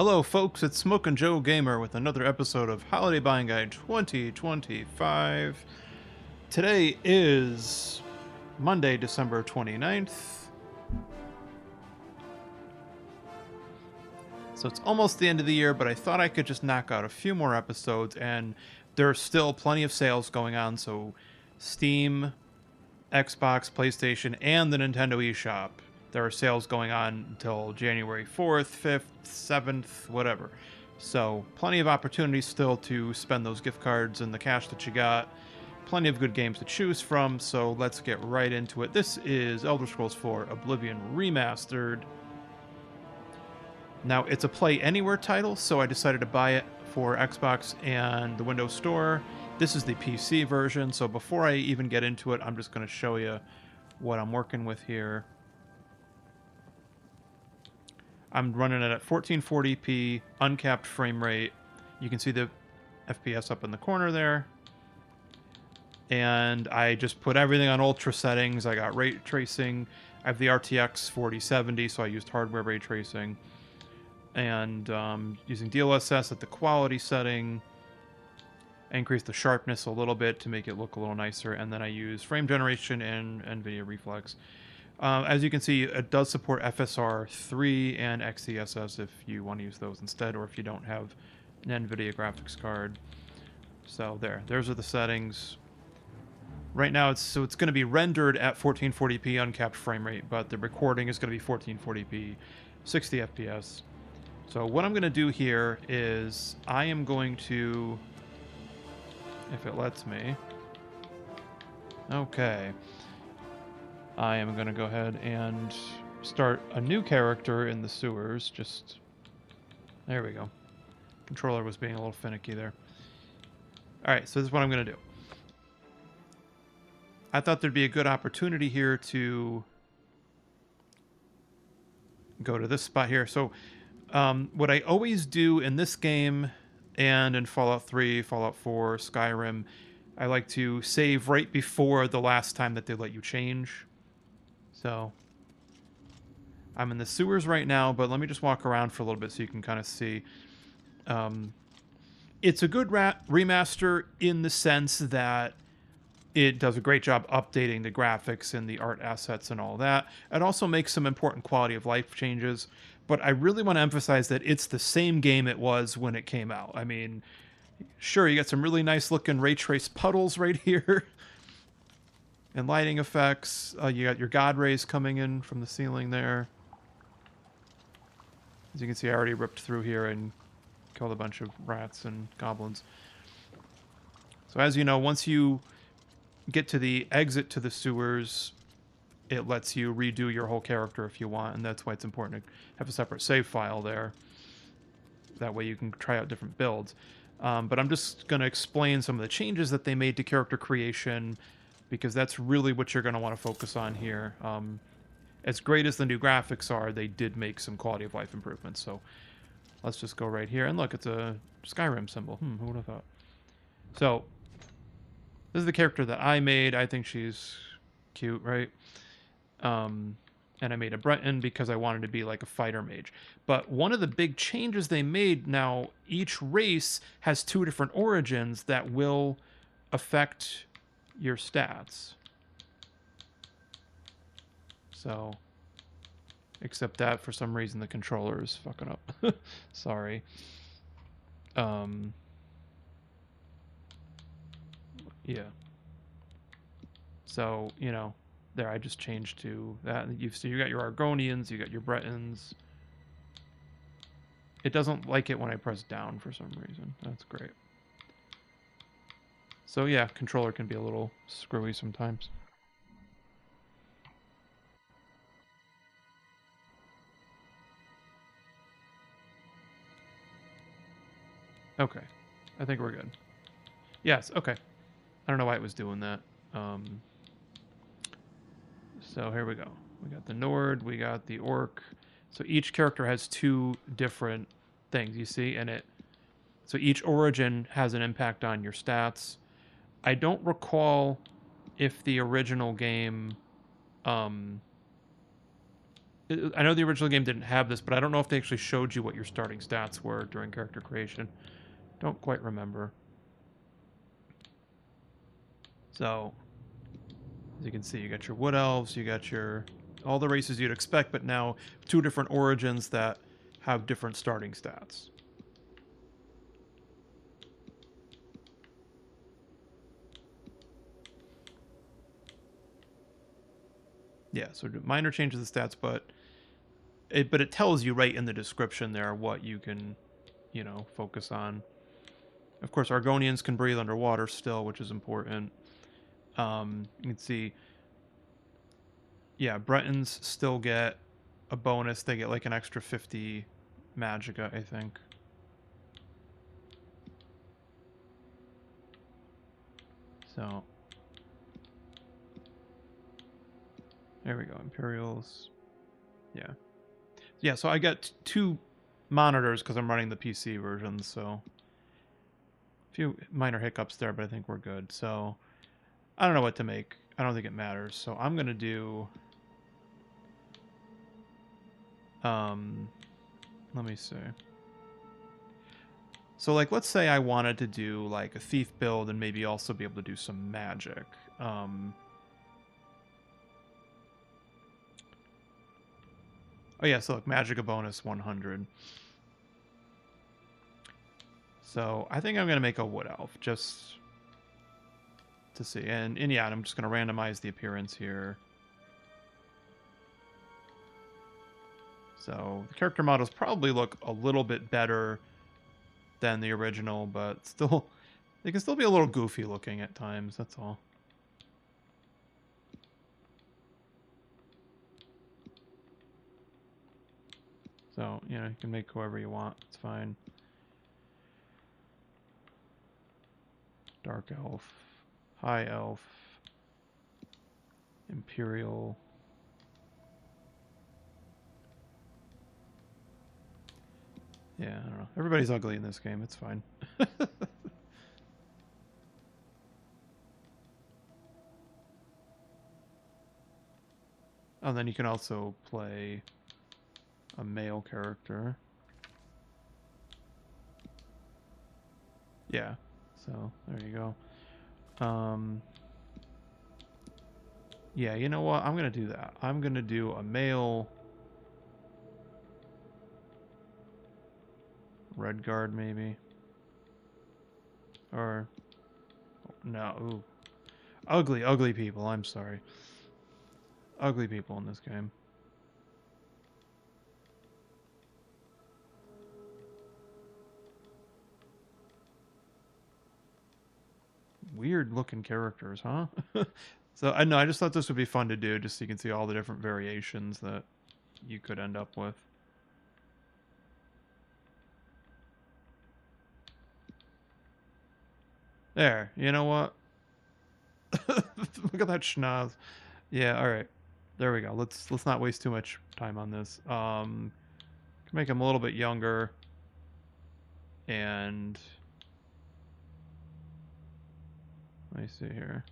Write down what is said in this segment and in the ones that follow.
Hello folks, it's Smokin' Joe Gamer with another episode of Holiday Buying Guide 2025. Today is Monday, December 29th. So it's almost the end of the year, but I thought I could just knock out a few more episodes, and there's still plenty of sales going on, so Steam, Xbox, PlayStation, and the Nintendo eShop. There are sales going on until January 4th, 5th, 7th, whatever. So plenty of opportunities still to spend those gift cards and the cash that you got. Plenty of good games to choose from, so let's get right into it. This is Elder Scrolls 4 Oblivion Remastered. Now, it's a Play Anywhere title, so I decided to buy it for Xbox and the Windows Store. This is the PC version, so before I even get into it, I'm just going to show you what I'm working with here. I'm running it at 1440p, uncapped frame rate. You can see the FPS up in the corner there. And I just put everything on ultra settings. I got ray tracing. I have the RTX 4070, so I used hardware ray tracing. And using DLSS at the quality setting. I increased the sharpness a little bit to make it look a little nicer. And then I use frame generation and NVIDIA Reflex. As you can see, it does support FSR 3 and XeSS if you want to use those instead, or if you don't have an NVIDIA graphics card. So those are the settings. Right now, it's going to be rendered at 1440p uncapped frame rate, but the recording is going to be 1440p, 60 FPS. So what I'm going to do here is I am going to, if it lets me, okay. I am going to go ahead and start a new character in the sewers. There we go. Controller was being a little finicky there. Alright, so this is what I'm going to do. I thought there'd be a good opportunity here to go to this spot here. So what I always do in this game and in Fallout 3, Fallout 4, Skyrim, I like to save right before the last time that they let you change. So, I'm in the sewers right now, but let me just walk around for a little bit so you can kind of see. It's a good remaster in the sense that it does a great job updating the graphics and the art assets and all that. It also makes some important quality of life changes, but I really want to emphasize that it's the same game it was when it came out. I mean, sure, you got some really nice looking ray trace puddles right here. And lighting effects. You got your god rays coming in from the ceiling there. As you can see, I already ripped through here and killed a bunch of rats and goblins. So as you know, once you get to the exit to the sewers, it lets you redo your whole character if you want, and that's why it's important to have a separate save file there. That way you can try out different builds. But I'm just going to explain some of the changes that they made to character creation, because that's really what you're going to want to focus on here. As great as the new graphics are, they did make some quality of life improvements. So let's just go right here. And look, it's a Skyrim symbol. Who would have thought? So this is the character that I made. I think she's cute, right? And I made a Breton because I wanted to be like a fighter mage. But one of the big changes they made, now each race has two different origins that will affect your stats. So, except that for some reason the controller is fucking up. Sorry. Yeah. So, you know, there I just changed to that. So you got your Argonians, you got your Bretons. It doesn't like it when I press down for some reason. That's great. So yeah, controller can be a little screwy sometimes. Okay, I think we're good. Yes, okay. I don't know why it was doing that. So here we go. We got the Nord, we got the Orc. So each character has two different things, you see, and so each origin has an impact on your stats. I don't recall if the original game I know the original game didn't have this, but I don't know if they actually showed you what your starting stats were during character creation. Don't quite remember. So, as you can see, you got your wood elves, you got your all the races you'd expect, but now 2 different origins that have different starting stats. Yeah, so minor changes the stats, but it tells you right in the description there what you can, focus on. Of course, Argonians can breathe underwater still, which is important. You can see, yeah, Bretons still get a bonus. They get like an extra 50 Magicka, I think. So, there we go. Imperials. Yeah. Yeah, so I got 2 monitors because I'm running the PC version, so a few minor hiccups there, but I think we're good. So, I don't know what to make. I don't think it matters. So, I'm going to do... let me see. So, like, let's say I wanted to do, like, a thief build and maybe also be able to do some magic. Oh, yeah, so, look, Magicka bonus 100. So, I think I'm going to make a Wood Elf, just to see. And yeah, I'm just going to randomize the appearance here. So, the character models probably look a little bit better than the original, but still, they can still be a little goofy looking at times, that's all. So, you can make whoever you want. It's fine. Dark Elf, High Elf, Imperial. Yeah, I don't know. Everybody's ugly in this game. It's fine. Oh, then you can also play a male character. Yeah, so there you go. Yeah, you know what? I'm going to do that. I'm going to do a male red guard, maybe. Or, no, ooh. Ugly, ugly people, I'm sorry. Ugly people in this game. Weird looking characters, huh? So I know, I just thought this would be fun to do, just so you can see all the different variations that you could end up with. There, you know what? Look at that schnoz. Yeah, all right. There we go. Let's not waste too much time on this. Can make him a little bit younger, and let me see here.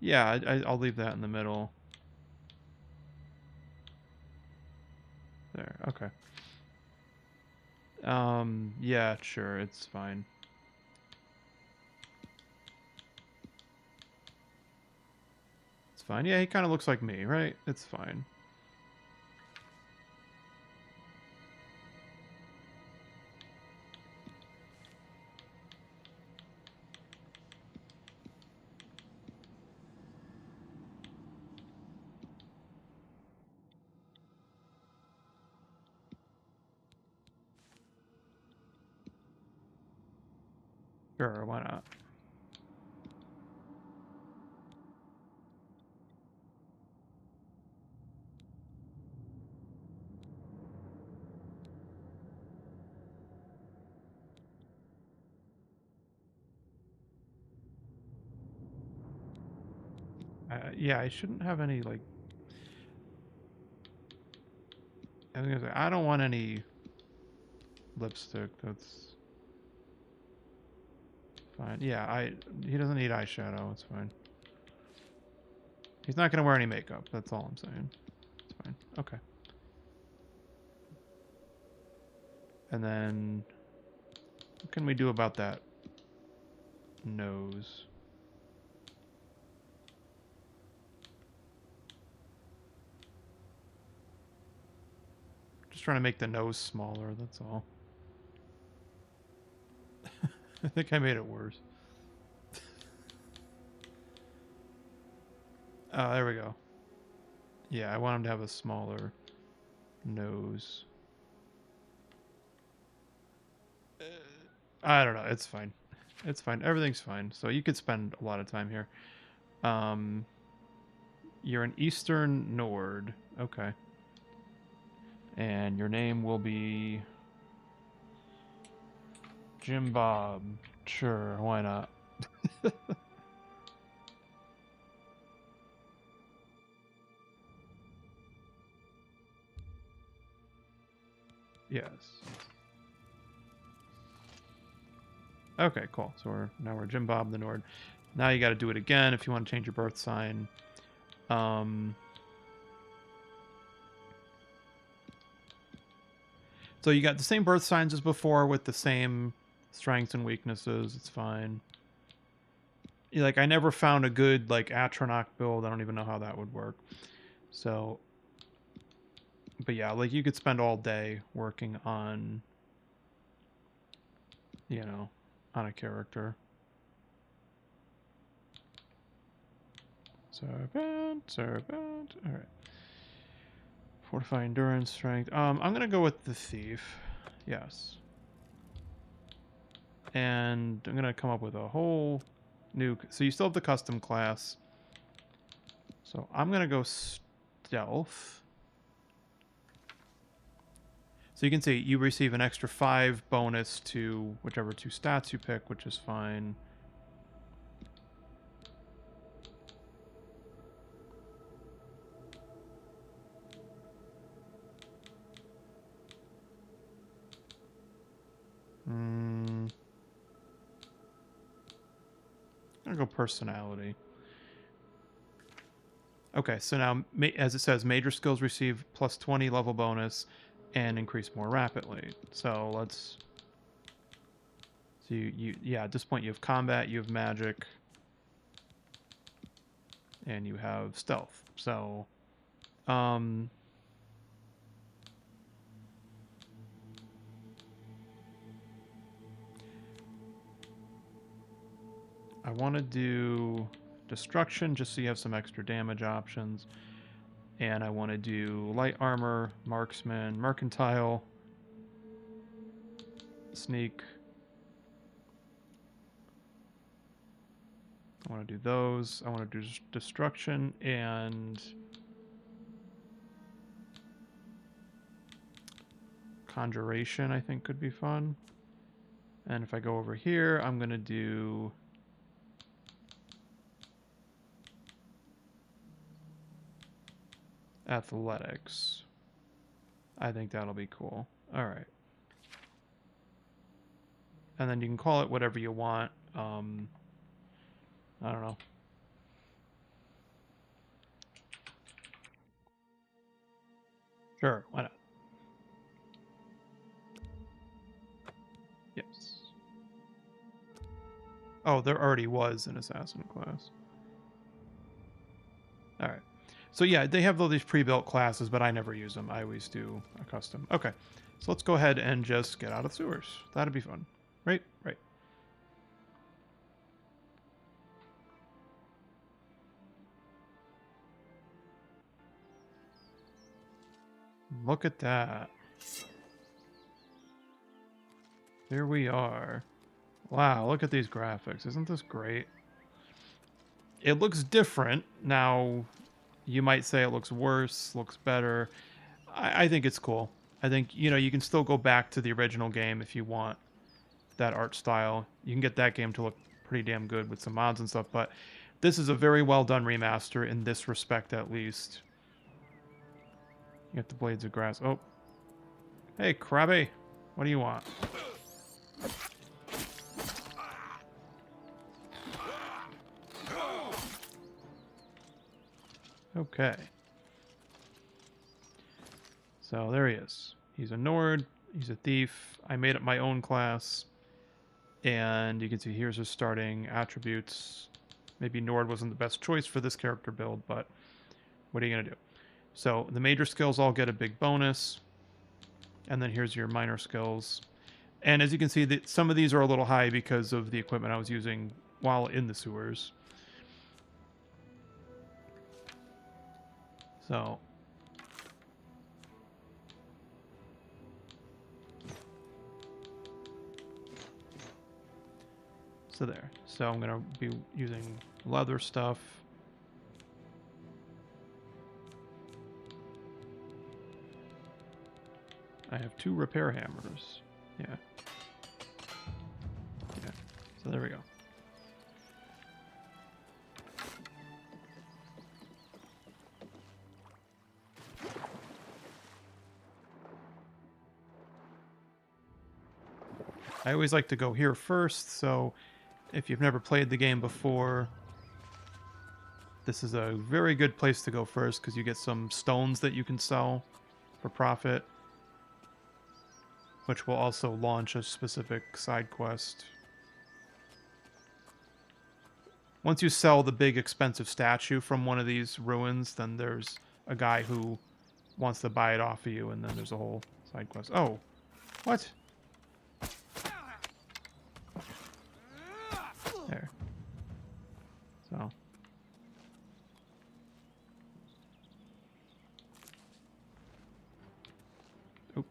Yeah, I'll leave that in the middle. There. Okay. Yeah, sure, it's fine. It's fine. Yeah, he kind of looks like me, right? It's fine. Sure, why not? Yeah, I shouldn't have any, like... I was gonna say, I don't want any lipstick. That's fine. Yeah, he doesn't need eyeshadow. It's fine. He's not gonna wear any makeup. That's all I'm saying. It's fine. Okay. And then what can we do about that nose? Just trying to make the nose smaller, that's all. I think I made it worse. Oh, there we go. Yeah, I want him to have a smaller nose. I don't know. It's fine. It's fine. Everything's fine. So you could spend a lot of time here. You're an Eastern Nord. Okay. And your name will be Jim Bob. Sure, why not? Yes. Okay, cool. So now we're Jim Bob the Nord. Now you got to do it again if you want to change your birth sign. So you got the same birth signs as before with the same strengths and weaknesses. It's fine. Like, I never found a good, like, Atronach build. I don't even know how that would work. So, but yeah, like, you could spend all day working on, you know, on a character. Servant. All right. Fortify endurance, strength. I'm gonna go with the thief. Yes. And I'm gonna come up with a whole new. So you still have the custom class. So I'm gonna go stealth. So you can see you receive an extra 5 bonus to whichever 2 stats you pick, which is fine. I'm gonna go personality. Okay, so now, as it says, major skills receive plus 20 level bonus and increase more rapidly. So let's... So yeah, at this point you have combat, you have magic, and you have stealth. So, I want to do destruction just so you have some extra damage options. And I want to do light armor, marksman, mercantile, sneak. I want to do those. I want to do destruction and conjuration, I think could be fun. And if I go over here, I'm going to do athletics. I think that'll be cool. All right. And then you can call it whatever you want. I don't know. Sure, why not? Yes. Oh, there already was an assassin class. All right. So yeah, they have all these pre-built classes, but I never use them. I always do a custom. Okay. So let's go ahead and just get out of the sewers. That'd be fun. Right? Right. Look at that. Here we are. Wow, look at these graphics. Isn't this great? It looks different. Now, you might say it looks worse, looks better. I think it's cool. I think, you can still go back to the original game if you want that art style. You can get that game to look pretty damn good with some mods and stuff, but this is a very well done remaster in this respect, at least. You get the blades of grass. Oh. Hey, Krabby. What do you want? Okay. So there he is. He's a Nord. He's a thief. I made up my own class. And you can see here's his starting attributes. Maybe Nord wasn't the best choice for this character build, but what are you going to do? So the major skills all get a big bonus. And then here's your minor skills. And as you can see, that some of these are a little high because of the equipment I was using while in the sewers. So there. So I'm going to be using leather stuff. I have 2 repair hammers. Yeah. Yeah. So there we go. I always like to go here first, so if you've never played the game before, this is a very good place to go first because you get some stones that you can sell for profit, which will also launch a specific side quest. Once you sell the big expensive statue from one of these ruins, then there's a guy who wants to buy it off of you, and then there's a whole side quest. Oh, what? There. So. Oh.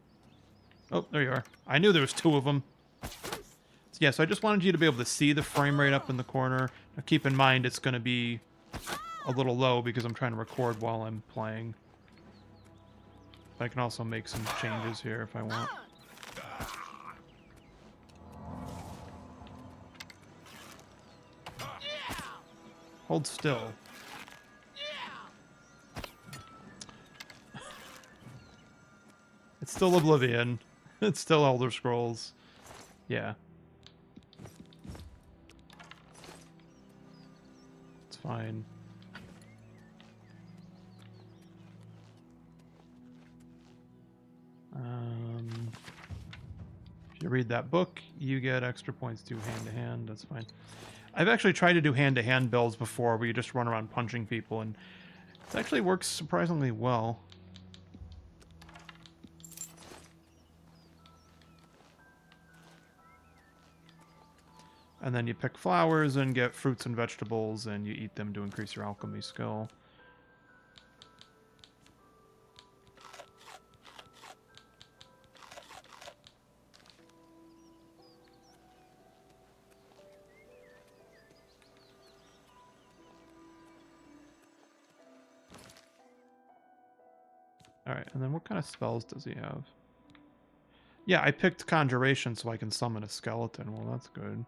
Oh, there you are. I knew there was 2 of them. Yeah, so I just wanted you to be able to see the frame rate up in the corner. Now keep in mind it's going to be a little low because I'm trying to record while I'm playing. I can also make some changes here if I want. Hold still. It's still Oblivion. It's still Elder Scrolls. Yeah. It's fine. If you read that book, you get extra points to hand-to-hand. That's fine. I've actually tried to do hand-to-hand builds before where you just run around punching people, and it actually works surprisingly well. And then you pick flowers and get fruits and vegetables, and you eat them to increase your alchemy skill. Alright, and then what kind of spells does he have? Yeah, I picked Conjuration so I can summon a skeleton. Well, that's good.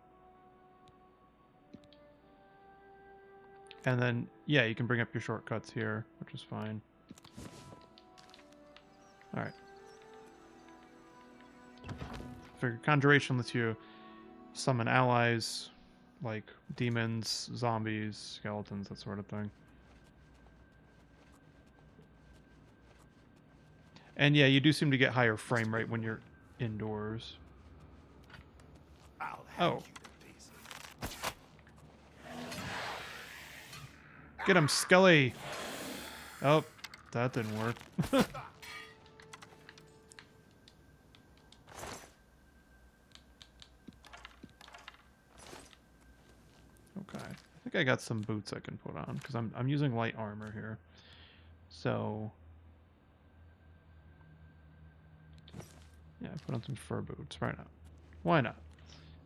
And then, yeah, you can bring up your shortcuts here, which is fine. Alright. Figure Conjuration lets you summon allies, like demons, zombies, skeletons, that sort of thing. And yeah, you do seem to get higher frame rate when you're indoors. Oh. Get him, Skelly! Oh, that didn't work. Okay, I think I got some boots I can put on, because I'm using light armor here. So... yeah, put on some fur boots. Why not? Why not?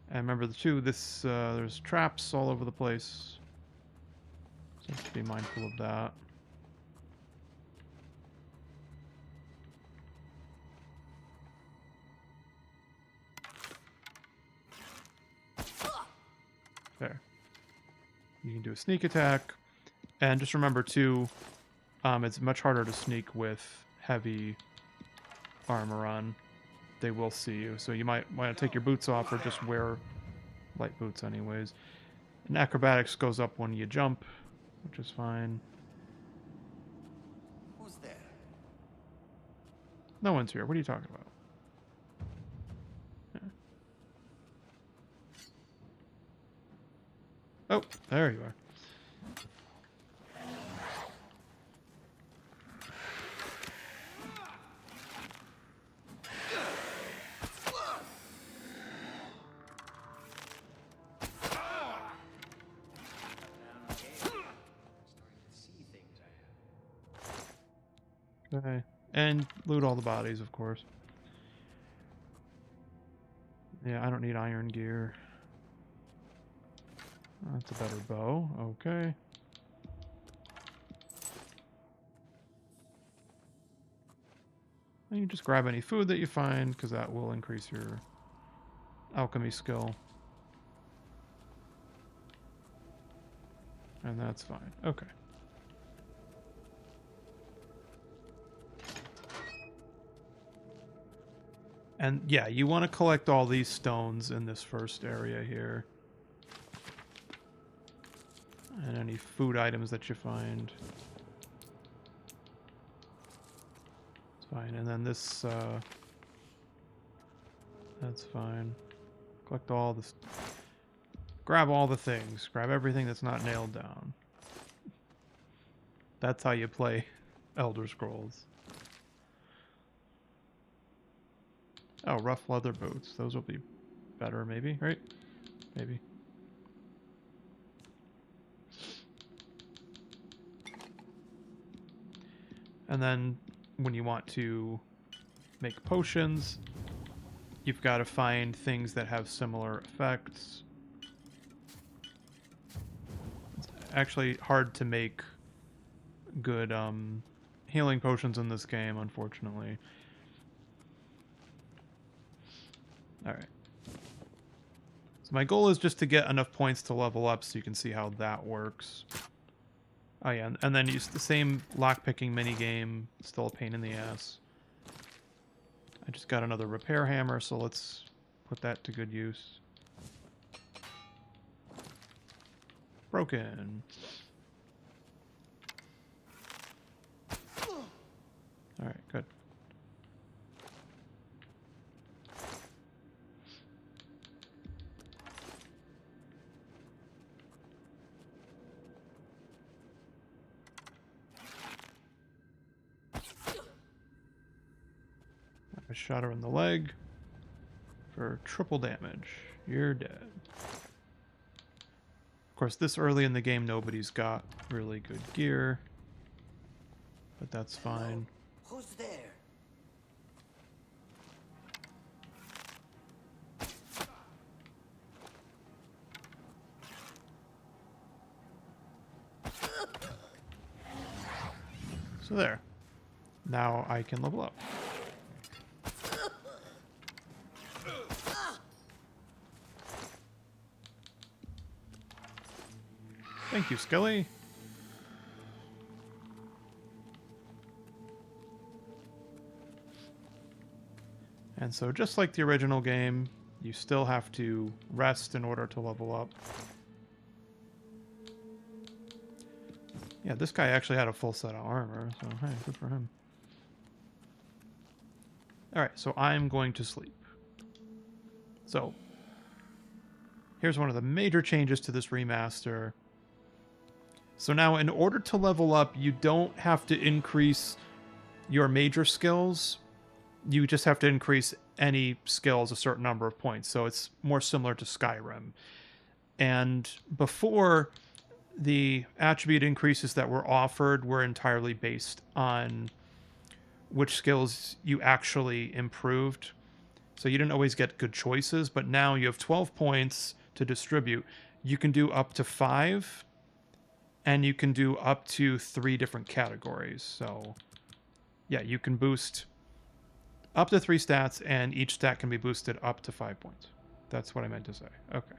And remember, there's traps all over the place. So let's be mindful of that. There. You can do a sneak attack. And just remember, too, it's much harder to sneak with heavy armor on. They will see you. So you might want to take your boots off or just wear light boots anyways. And acrobatics goes up when you jump, which is fine. Who's there? No one's here. What are you talking about? Yeah. Oh, there you are. Okay. And loot all the bodies, of course. Yeah, I don't need iron gear. That's a better bow. Okay. And you just grab any food that you find, because that will increase your alchemy skill. And that's fine. Okay. And yeah, you want to collect all these stones in this first area here. And any food items that you find. It's fine. And then this, that's fine. Collect all this. Grab all the things. Grab everything that's not nailed down. That's how you play Elder Scrolls. Oh, rough leather boots. Those will be better, maybe, right? Maybe. And then when you want to make potions, you've got to find things that have similar effects. It's actually hard to make good healing potions in this game, unfortunately. Alright. So my goal is just to get enough points to level up so you can see how that works. Oh yeah, and then use the same lockpicking minigame. Still a pain in the ass. I just got another repair hammer, so let's put that to good use. Broken. Alright, good. I shot her in the leg for triple damage. You're dead. Of course, this early in the game, nobody's got really good gear. But that's fine. Hello. Who's there? So there. Now I can level up. Thank you, Skelly. And so just like the original game, you still have to rest in order to level up. Yeah, this guy actually had a full set of armor, so hey, good for him. Alright, so I'm going to sleep. So, here's one of the major changes to this remaster. So now, in order to level up, you don't have to increase your major skills. You just have to increase any skills a certain number of points. So it's more similar to Skyrim. And before, the attribute increases that were offered were entirely based on which skills you actually improved. So you didn't always get good choices, but now you have 12 points to distribute. You can do up to 5, and you can do up to 3 different categories. So yeah, you can boost up to 3 stats, and each stat can be boosted up to 5 points. That's what I meant to say. Okay.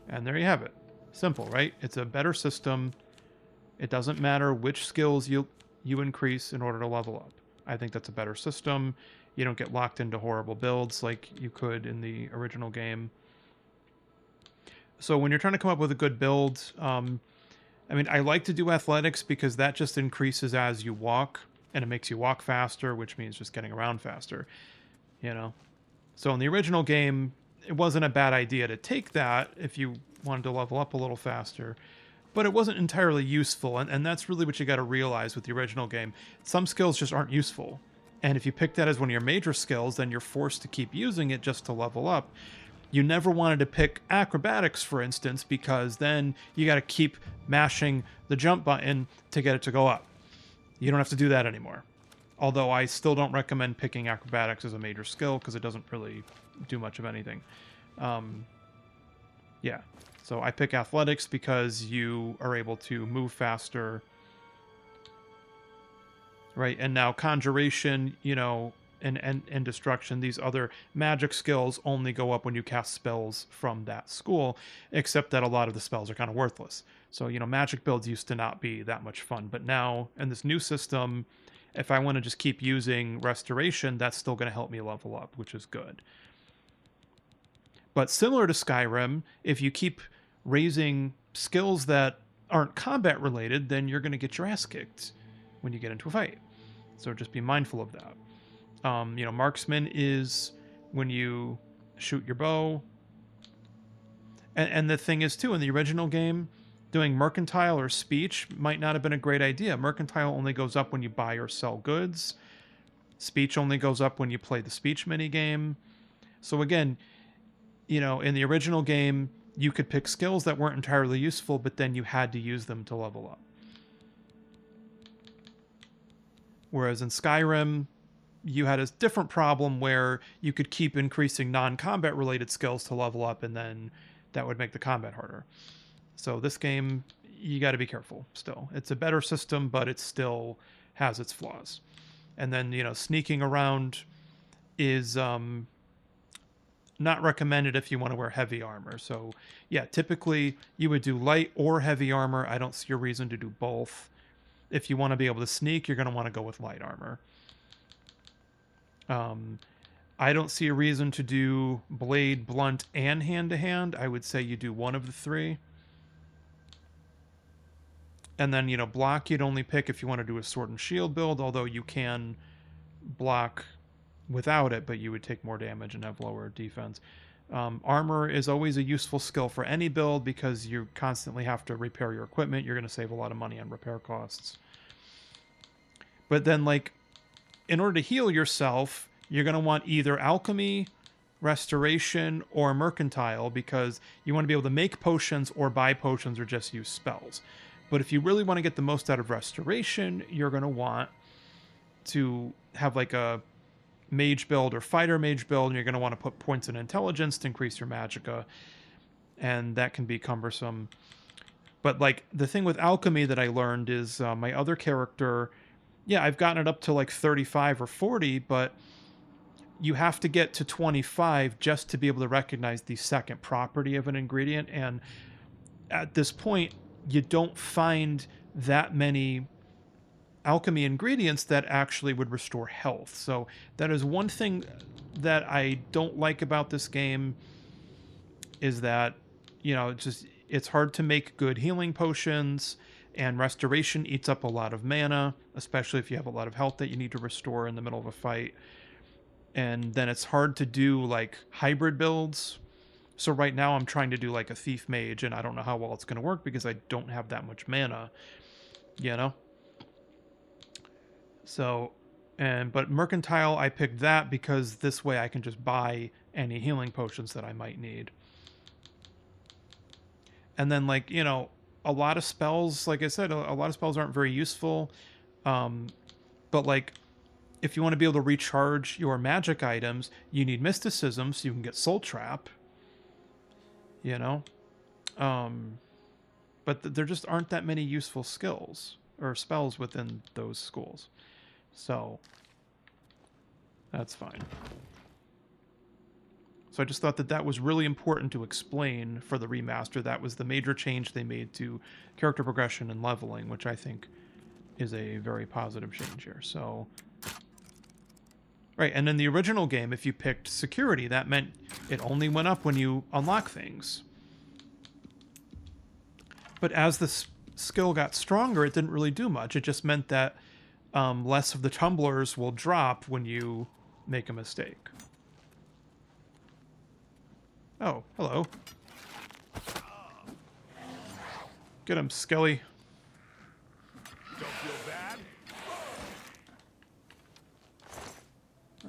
And there you have it. Simple, right? It's a better system. It doesn't matter which skills you increase in order to level up. I think that's a better system. You don't get locked into horrible builds like you could in the original game. So when you're trying to come up with a good build, I mean, I like to do athletics because that just increases as you walk, and it makes you walk faster, which means just getting around faster, you know? So in the original game, it wasn't a bad idea to take that if you wanted to level up a little faster, but it wasn't entirely useful, and that's really what you got to realize with the original game. Some skills just aren't useful, and if you pick that as one of your major skills, then you're forced to keep using it just to level up. You never wanted to pick acrobatics, for instance, because then you got to keep mashing the jump button to get it to go up. You don't have to do that anymore. Although I still don't recommend picking acrobatics as a major skill because it doesn't really do much of anything. Yeah, so I pick athletics because you are able to move faster. Right, and now conjuration, you know, and destruction, these other magic skills only go up when you cast spells from that school, except that a lot of the spells are kind of worthless. So, you know, magic builds used to not be that much fun, but now in this new system, if I want to just keep using restoration, that's still going to help me level up, which is good. But similar to Skyrim, if you keep raising skills that aren't combat related, then you're going to get your ass kicked when you get into a fight. So just be mindful of that. You know, marksman is when you shoot your bow. And the thing is, too, in the original game, doing mercantile or speech might not have been a great idea. Mercantile only goes up when you buy or sell goods. Speech only goes up when you play the speech minigame. So again, you know, in the original game, you could pick skills that weren't entirely useful, but then you had to use them to level up. Whereas in Skyrim, you had a different problem where you could keep increasing non-combat related skills to level up, and then that would make the combat harder. So this game, you got to be careful still. It's a better system, but it still has its flaws. And then, you know, sneaking around is not recommended if you want to wear heavy armor. So yeah, typically you would do light or heavy armor. I don't see a reason to do both. If you want to be able to sneak, you're going to want to go with light armor. I don't see a reason to do blade, blunt, and hand-to-hand. I would say you do one of the three. And then, you know, block you'd only pick if you want to do a sword and shield build, although you can block without it, but you would take more damage and have lower defense. Armor is always a useful skill for any build because you constantly have to repair your equipment. You're going to save a lot of money on repair costs. But then, like, in order to heal yourself, you're going to want either alchemy, restoration, or mercantile because you want to be able to make potions or buy potions or just use spells. But if you really want to get the most out of restoration, you're going to want to have like a mage build or fighter mage build, and you're going to want to put points in intelligence to increase your magicka, and that can be cumbersome. But like the thing with alchemy that I learned is my other character, yeah, I've gotten it up to like 35 or 40, but you have to get to 25 just to be able to recognize the second property of an ingredient, and at this point you don't find that many alchemy ingredients that actually would restore health. So that is one thing that I don't like about this game, is that, you know, it's hard to make good healing potions, and restoration eats up a lot of mana, especially if you have a lot of health that you need to restore in the middle of a fight. And then it's hard to do like hybrid builds. So right now I'm trying to do like a thief mage, and I don't know how well it's going to work because I don't have that much mana, you know? So, but mercantile, I picked that because this way I can just buy any healing potions that I might need. And then, like, you know, a lot of spells, like I said, a lot of spells aren't very useful. But like, if you want to be able to recharge your magic items, you need mysticism so you can get soul trap, you know? But there just aren't that many useful skills or spells within those schools. So that's fine. So I just thought that that was really important to explain for the remaster. That was the major change they made to character progression and leveling, which I think is a very positive change here. So, right, and in the original game, if you picked security, that meant it only went up when you unlock things. But as skill got stronger, it didn't really do much. It just meant that less of the tumblers will drop when you make a mistake. Oh, hello. Get him, Skelly. Don't feel bad?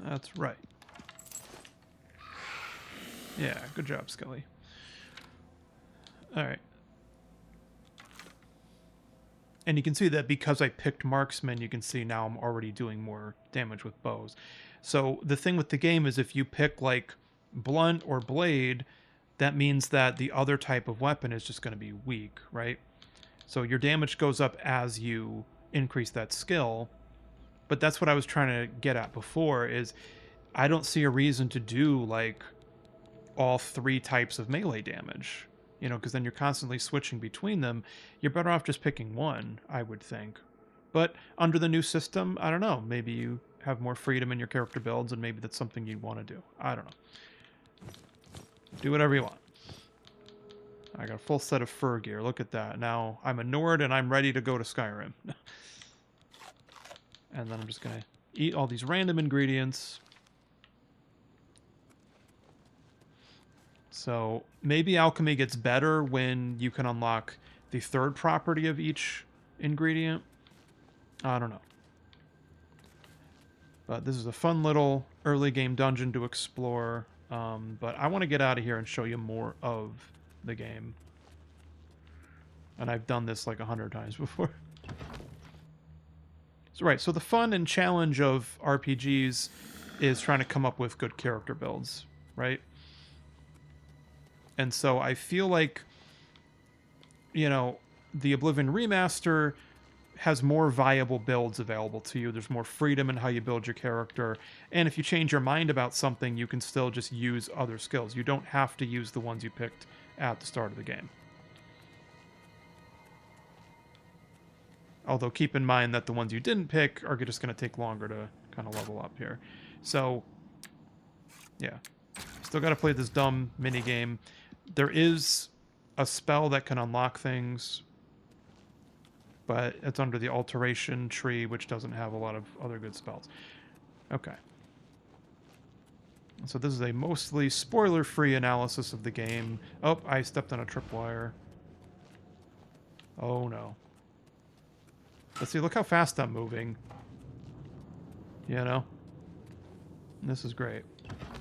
That's right. Yeah, good job, Skelly. Alright. And you can see that because I picked marksman, you can see now I'm already doing more damage with bows. So the thing with the game is if you pick like blunt or blade, that means that the other type of weapon is just going to be weak, right? So your damage goes up as you increase that skill. But that's what I was trying to get at before is I don't see a reason to do like all 3 types of melee damage, you know, because then you're constantly switching between them. You're better off just picking one, I would think. But under the new system, I don't know, maybe you have more freedom in your character builds and maybe that's something you'd want to do. I don't know. Do whatever you want. I got a full set of fur gear. Look at that. Now I'm a Nord and I'm ready to go to Skyrim. And then I'm just going to eat all these random ingredients. So maybe alchemy gets better when you can unlock the 3rd property of each ingredient. I don't know. But this is a fun little early game dungeon to explore. But I want to get out of here and show you more of the game. And I've done this like 100 times before. So right, so the fun and challenge of RPGs is trying to come up with good character builds, right? And so I feel like, you know, the Oblivion Remaster has more viable builds available to you. There's more freedom in how you build your character. And if you change your mind about something, you can still just use other skills. You don't have to use the ones you picked at the start of the game. Although keep in mind that the ones you didn't pick are just going to take longer to kind of level up here. So, yeah. Still got to play this dumb minigame. There is a spell that can unlock things, but it's under the alteration tree, which doesn't have a lot of other good spells. Okay. So this is a mostly spoiler-free analysis of the game. Oh, I stepped on a tripwire. Oh, no. Let's see, look how fast I'm moving. You know? This is great.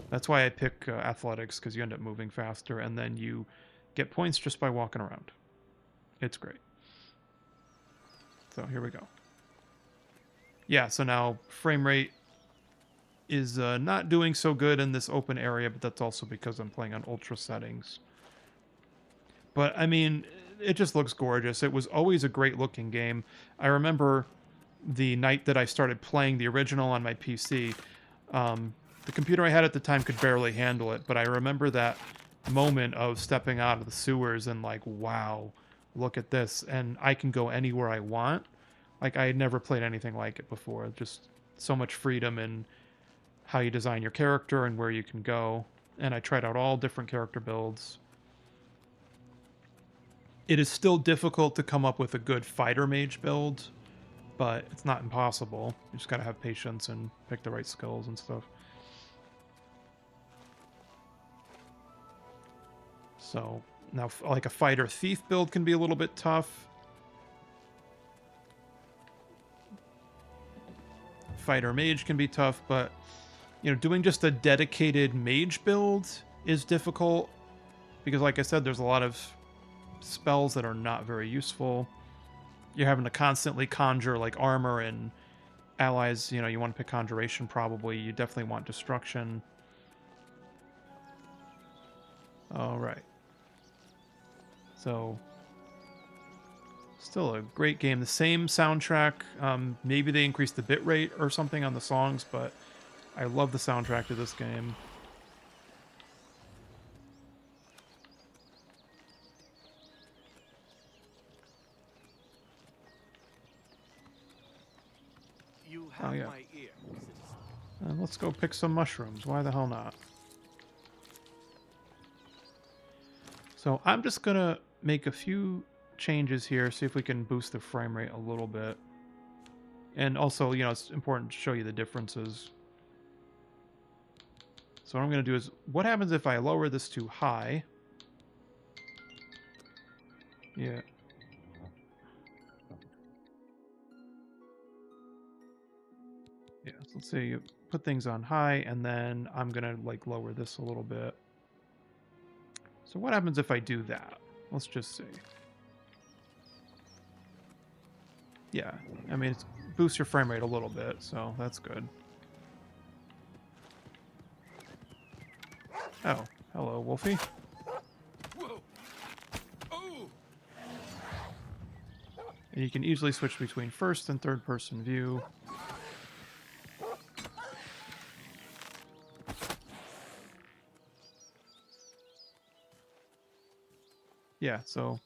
That's why I pick athletics, because you end up moving faster, and then you get points just by walking around. It's great. So here we go. Yeah, so now frame rate is not doing so good in this open area, but that's also because I'm playing on ultra settings. But, I mean, it just looks gorgeous. It was always a great looking game. I remember the night that I started playing the original on my PC, the computer I had at the time could barely handle it, but I remember that moment of stepping out of the sewers and like, wow, look at this. And I can go anywhere I want. Like, I had never played anything like it before. Just so much freedom in how you design your character and where you can go. And I tried out all different character builds. It is still difficult to come up with a good fighter mage build, but it's not impossible. You just gotta have patience and pick the right skills and stuff. So now, like a fighter thief build can be a little bit tough. Fighter mage can be tough, but you know, doing just a dedicated mage build is difficult because, like I said, there's a lot of spells that are not very useful. You're having to constantly conjure like armor and allies. You know, you want to pick conjuration probably. You definitely want destruction. All right. So, still a great game. The same soundtrack. Maybe they increased the bitrate or something on the songs, but I love the soundtrack to this game. You have Oh, yeah. my ear, citizen. Let's go pick some mushrooms. Why the hell not? So I'm just going to make a few changes here, see if we can boost the frame rate a little bit. And also, you know, it's important to show you the differences. So what I'm going to do is, what happens if I lower this to high? Yeah. Yeah, so let's say you put things on high, and then I'm going to, like, lower this a little bit. So what happens if I do that? Let's just see. Yeah, I mean, it boosts your frame rate a little bit, so that's good. Oh, hello, Wolfie. Whoa. Oh. And you can easily switch between first and third person view. Yeah, so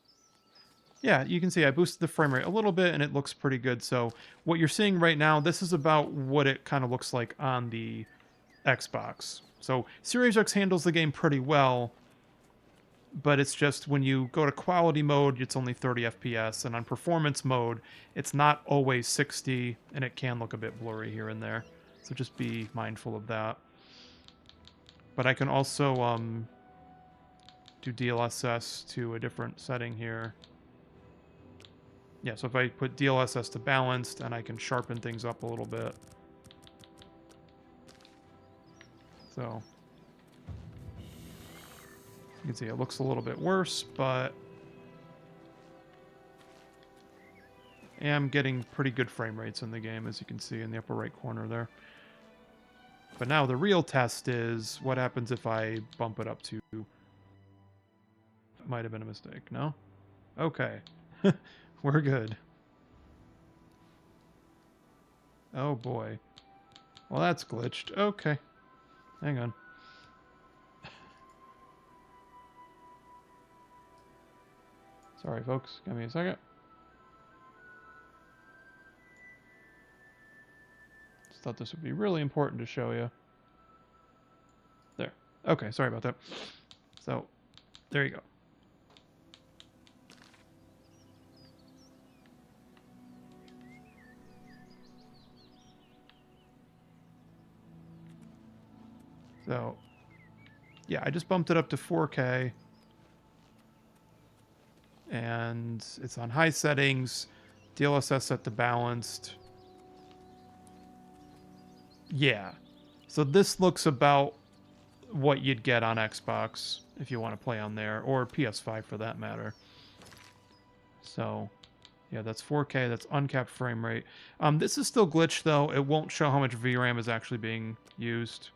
yeah, you can see I boosted the frame rate a little bit and it looks pretty good. So what you're seeing right now, this is about what it kind of looks like on the Xbox. So Series X handles the game pretty well, but it's just when you go to quality mode, it's only 30 FPS, and on performance mode, it's not always 60, and it can look a bit blurry here and there. So just be mindful of that. But I can also do DLSS to a different setting here. Yeah, so if I put DLSS to balanced, and I can sharpen things up a little bit. So you can see it looks a little bit worse, but I am getting pretty good frame rates in the game, as you can see in the upper right corner there. But now the real test is what happens if I bump it up to... Might have been a mistake, no? Okay. We're good. Oh boy. Well, that's glitched. Okay. Hang on. Sorry, folks. Give me a second. Just thought this would be really important to show you. There. Okay, sorry about that. So, there you go. So, yeah, I just bumped it up to 4K. And it's on high settings. DLSS set to balanced. Yeah. So this looks about what you'd get on Xbox if you want to play on there, or PS5 for that matter. So, yeah, that's 4K. That's uncapped frame rate. This is still glitched, though. It won't show how much VRAM is actually being used.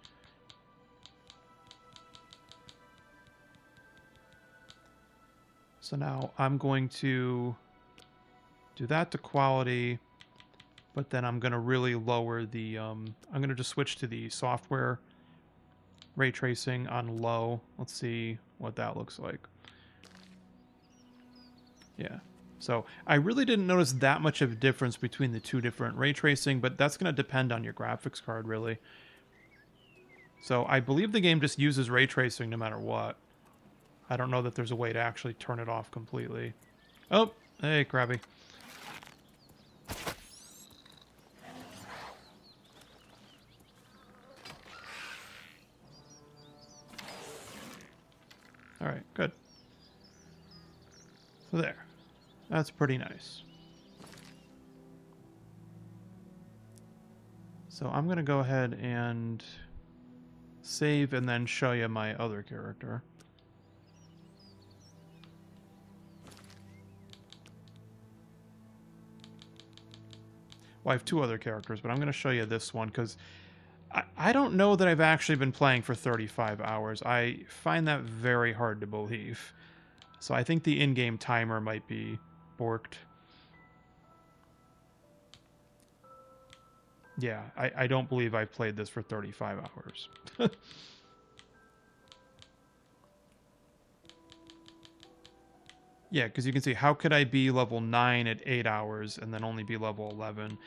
So now I'm going to do that to quality, but then I'm going to really lower the... I'm going to just switch to the software ray tracing on low. Let's see what that looks like. Yeah. So I really didn't notice that much of a difference between the two different ray tracing, but that's going to depend on your graphics card, really. So I believe the game just uses ray tracing no matter what. I don't know that there's a way to actually turn it off completely. Oh, hey, Krabby. All right, good. So there. That's pretty nice. So I'm going to go ahead and save and then show you my other character. Well, I have two other characters, but I'm going to show you this one because I don't know that I've actually been playing for 35 hours. I find that very hard to believe. So I think the in-game timer might be borked. Yeah, I don't believe I've played this for 35 hours. Yeah, because you can see, how could I be level 9 at 8 hours and then only be level 11?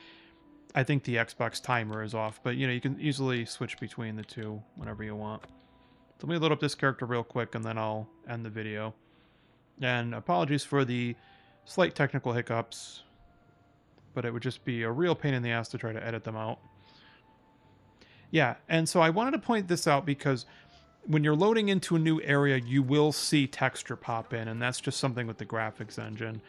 I think the Xbox timer is off, but you know, you can easily switch between the two whenever you want. So let me load up this character real quick and then I'll end the video. And apologies for the Slight technical hiccups, but it would just be a real pain in the ass to try to edit them out. Yeah, and so I wanted to point this out because when you're loading into a new area, you will see texture pop in, and that's just something with the graphics engine.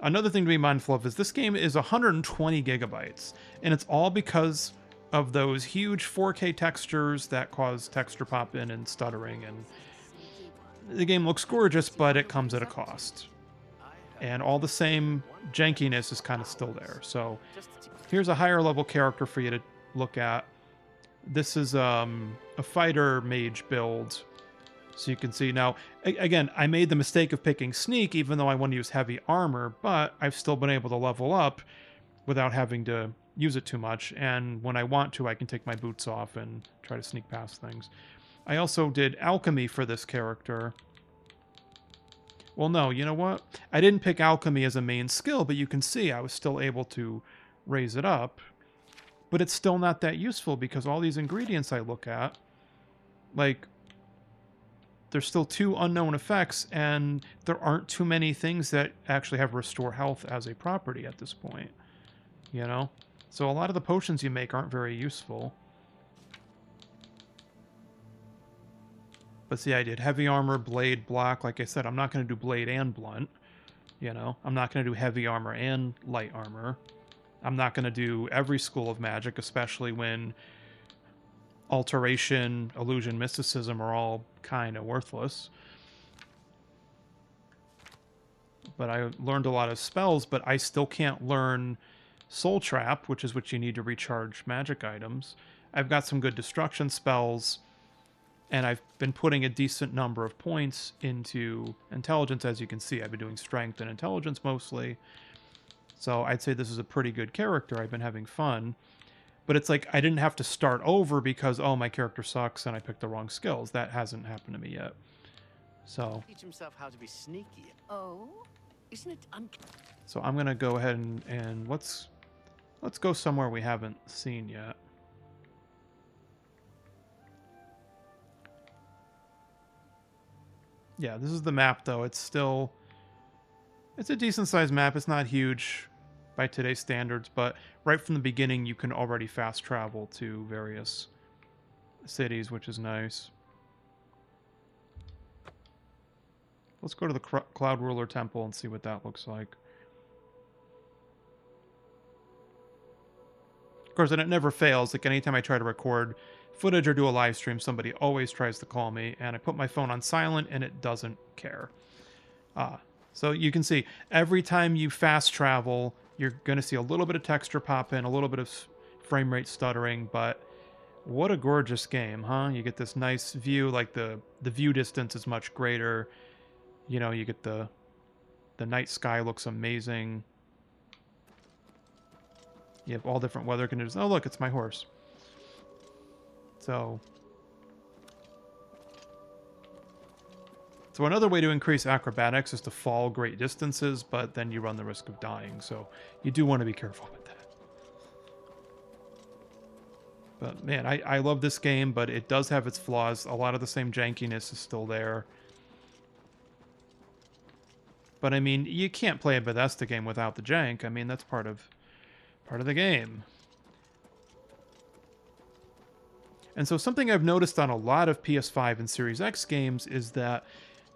Another thing to be mindful of is this game is 120 gigabytes, and it's all because of those huge 4K textures that cause texture pop in and stuttering, and the game looks gorgeous, but it comes at a cost. And all the same jankiness is kind of still there. So here's a higher level character for you to look at. This is a fighter mage build. So you can see now, again, I made the mistake of picking sneak, even though I want to use heavy armor, but I've still been able to level up without having to use it too much. And when I want to, I can take my boots off and try to sneak past things. I also did alchemy for this character. Well, no, you know what? I didn't pick alchemy as a main skill, but you can see I was still able to raise it up. But it's still not that useful because all these ingredients I look at, like, there's still 2 unknown effects, and there aren't too many things that actually have restore health as a property at this point, you know? So a lot of the potions you make aren't very useful. But see, I did heavy armor, blade, block. Like I said, I'm not going to do blade and blunt, you know? I'm not going to do heavy armor and light armor. I'm not going to do every school of magic, especially when alteration, illusion, mysticism are all kind of worthless. But I learned a lot of spells, but I still can't learn Soul Trap, which is what you need to recharge magic items. I've got some good destruction spells, and I've been putting a decent number of points into intelligence. As you can see, I've been doing strength and intelligence mostly. So I'd say this is a pretty good character. I've been having fun. But it's like I didn't have to start over because, oh, my character sucks and I picked the wrong skills. That hasn't happened to me yet. So Teach himself how to be sneaky. Oh, isn't it so I'm going to go ahead and let's go somewhere we haven't seen yet. Yeah, this is the map, though. It's a decent-sized map. It's not huge by today's standards, but right from the beginning, you can already fast travel to various cities, which is nice. Let's go to the Cloud Ruler Temple and see what that looks like. Of course, and it never fails. Like, anytime I try to record footage or do a live stream, somebody always tries to call me, and I put my phone on silent, and it doesn't care. So you can see, every time you fast travel, you're going to see a little bit of texture pop in, a little bit of frame rate stuttering, but what a gorgeous game, huh? You get this nice view, like the view distance is much greater. You know, you get the night sky looks amazing. You have all different weather conditions. Oh, look, it's my horse. So another way to increase acrobatics is to fall great distances, but then you run the risk of dying. So you do want to be careful with that. But man, I love this game, but it does have its flaws. A lot of the same jankiness is still there. But I mean, you can't play a Bethesda game without the jank. I mean, that's part of the game. And so something I've noticed on a lot of PS5 and Series X games is that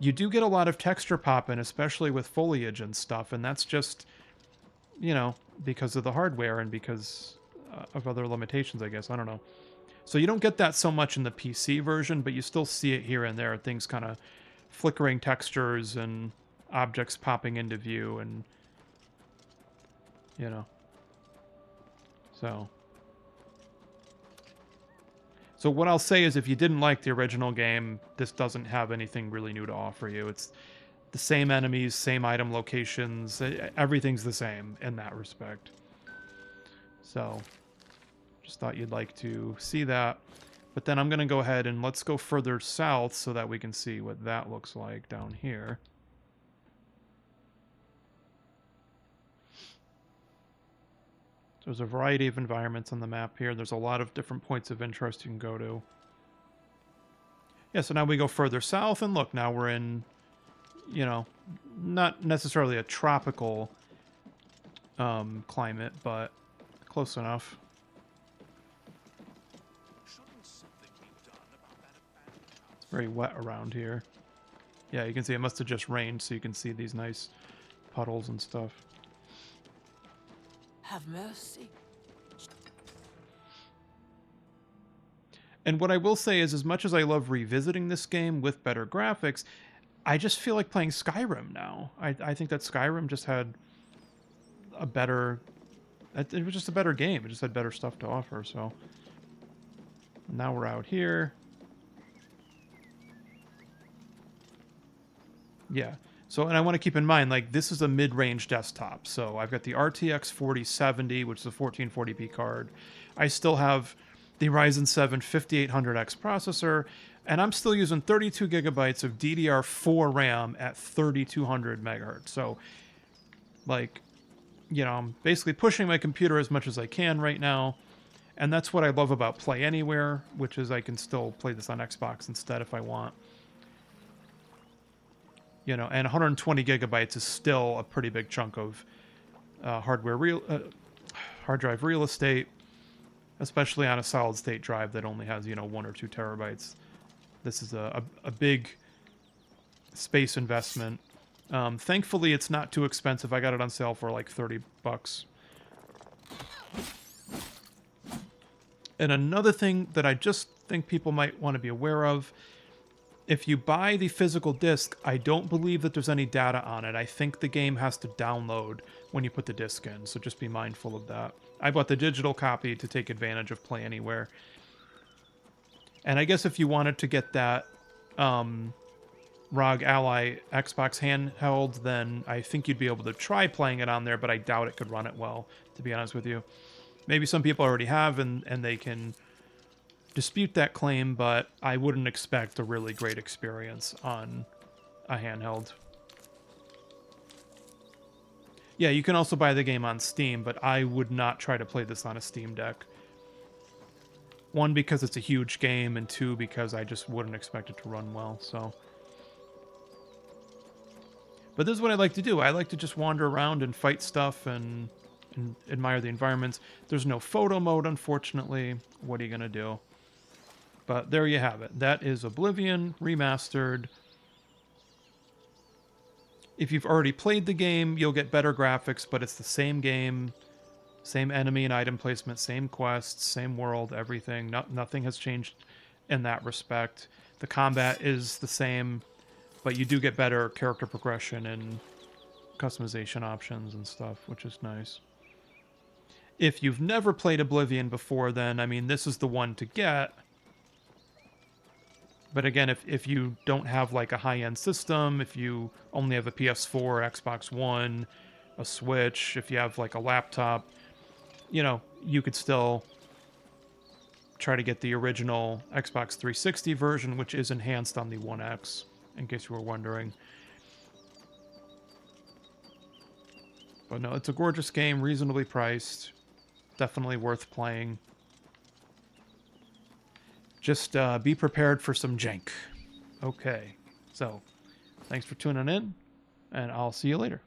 you do get a lot of texture pop in, especially with foliage and stuff, and that's just, you know, because of the hardware and because of other limitations, I guess. I don't know. So you don't get that so much in the PC version, but you still see it here and there, things kind of flickering textures and objects popping into view, and, you know. So what I'll say is, if you didn't like the original game, this doesn't have anything really new to offer you. It's the same enemies, same item locations, everything's the same in that respect. So just thought you'd like to see that. But then I'm going to go ahead and let's go further south so that we can see what that looks like down here. There's a variety of environments on the map here. There's a lot of different points of interest you can go to. Yeah, so now we go further south, and look, now we're in you know, not necessarily a tropical climate, but close enough. Shouldn't something be done about that abandoned house? It's very wet around here. Yeah, you can see it must have just rained, so you can see these nice puddles and stuff. Have mercy. And what I will say is, as much as I love revisiting this game with better graphics, I just feel like playing Skyrim now. I think that Skyrim just had a better... It was just a better game. It just had better stuff to offer, so... Now we're out here. Yeah. So, and I want to keep in mind, like, this is a mid-range desktop. So I've got the RTX 4070, which is a 1440p card. I still have the Ryzen 7 5800X processor, and I'm still using 32 gigabytes of DDR4 RAM at 3200 megahertz. So, like, you know, I'm basically pushing my computer as much as I can right now. And that's what I love about Play Anywhere, which is I can still play this on Xbox instead if I want. You know, and 120 gigabytes is still a pretty big chunk of hard drive real estate, especially on a solid state drive that only has, you know, 1 or 2 terabytes. This is a big space investment. Thankfully, it's not too expensive. I got it on sale for like $30. And another thing that I just think people might want to be aware of, if you buy the physical disc, I don't believe that there's any data on it. I think the game has to download when you put the disc in, so just be mindful of that. I bought the digital copy to take advantage of Play Anywhere. And I guess if you wanted to get that ROG Ally Xbox handheld, then I think you'd be able to try playing it on there, but I doubt it could run it well, to be honest with you. Maybe some people already have, and they can dispute that claim, but I wouldn't expect a really great experience on a handheld. Yeah, you can also buy the game on Steam, but I would not try to play this on a Steam Deck. 1, because it's a huge game, and 2, because I just wouldn't expect it to run well, so... But this is what I like to do. I like to just wander around and fight stuff and admire the environments. There's no photo mode, unfortunately. What are you going to do? But there you have it. That is Oblivion Remastered. If you've already played the game, you'll get better graphics, but it's the same game, same enemy and item placement, same quests, same world, everything. Nothing has changed in that respect. The combat is the same, but you do get better character progression and customization options and stuff, which is nice. If you've never played Oblivion before, then, I mean, this is the one to get. But again, if you don't have, like, a high-end system, if you only have a PS4, Xbox One, a Switch, if you have, like, a laptop, you know, you could still try to get the original Xbox 360 version, which is enhanced on the One X, in case you were wondering. But no, it's a gorgeous game, reasonably priced. Definitely worth playing. Just be prepared for some jank. Okay, so thanks for tuning in, and I'll see you later.